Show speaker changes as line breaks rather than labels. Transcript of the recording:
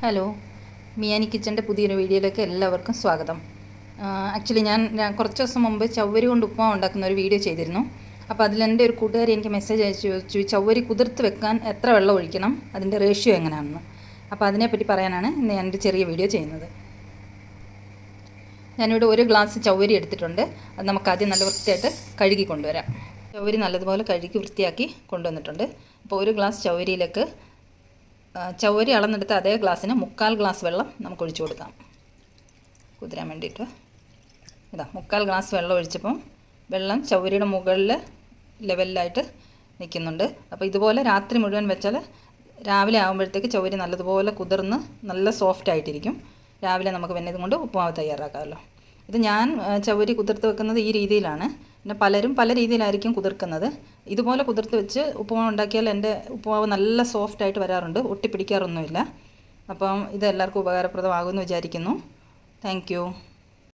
Hello, മിയാനി കിച്ചൻ്റെ പുതിയൊരു വീഡിയോയിലേക്ക് എല്ലാവർക്കും സ്വാഗതം. ആക്ച്വലി ഞാൻ കുറച്ച് ദിവസം മുമ്പ് ചവ്വരി കൊണ്ട് ഉപ്പുമാവ് ഉണ്ടാക്കുന്ന ഒരു വീഡിയോ ചെയ്തിരുന്നു. അപ്പോൾ അതിലെൻ്റെ ഒരു കൂട്ടുകാരി എനിക്ക് മെസ്സേജ് അയച്ചു ചോദിച്ചു, ചവ്വരി കുതിർത്ത് വെക്കാൻ എത്ര വെള്ളം ഒഴിക്കണം, അതിൻ്റെ റേഷ്യോ എങ്ങനെയാണെന്ന്. അപ്പോൾ അതിനെപ്പറ്റി പറയാനാണ് ഇന്ന് ഞാനൊരു ചെറിയ വീഡിയോ ചെയ്യുന്നത്. ഞാനിവിടെ ഒരു ഗ്ലാസ് ചവ്വരി എടുത്തിട്ടുണ്ട്. അത് നമുക്ക് ആദ്യം നല്ല വൃത്തിയായിട്ട് കഴുകി കൊണ്ടുവരാം. ചവ്വരി നല്ലതുപോലെ കഴുകി വൃത്തിയാക്കി കൊണ്ടുവന്നിട്ടുണ്ട്. അപ്പോൾ ഒരു ഗ്ലാസ് ചവ്വരിയിലേക്ക് ചവ്വരി അളന്നെടുത്ത് അതേ ഗ്ലാസ്സിന് 3/4 ഗ്ലാസ് വെള്ളം നമുക്ക് ഒഴിച്ചു കൊടുക്കാം. കുതിരാൻ വേണ്ടിയിട്ട് ഇതാ 3/4 ഗ്ലാസ് വെള്ളം ഒഴിച്ചപ്പം വെള്ളം ചവ്വരിയുടെ മുകളിൽ ലെവലിലായിട്ട് നിൽക്കുന്നുണ്ട്. അപ്പോൾ ഇതുപോലെ രാത്രി മുഴുവൻ വെച്ചാൽ രാവിലെ ആകുമ്പോഴത്തേക്ക് ചവ്വരി നല്ലതുപോലെ കുതിർന്ന് നല്ല സോഫ്റ്റ് ആയിട്ടിരിക്കും. രാവിലെ നമുക്ക് പിന്നെ ഇതുകൊണ്ട് ഉപ്പുമാവ് തയ്യാറാക്കാമല്ലോ. ഇത് ഞാൻ ചവ്വരി കുതിർത്ത് വെക്കുന്നത് ഈ രീതിയിലാണ്. പിന്നെ പലരും പല രീതിയിലായിരിക്കും കുതിർക്കുന്നത്. ഇതുപോലെ കുതിർത്ത് വെച്ച് ഉപ്പുമാവ് ഉണ്ടാക്കിയാൽ എൻ്റെ ഉപ്പുമാവ് നല്ല സോഫ്റ്റായിട്ട് വരാറുണ്ട്, ഒട്ടിപ്പിടിക്കാറൊന്നുമില്ല. അപ്പം ഇത് എല്ലാവർക്കും ഉപകാരപ്രദമാകുമെന്ന് വിചാരിക്കുന്നു. Thank you.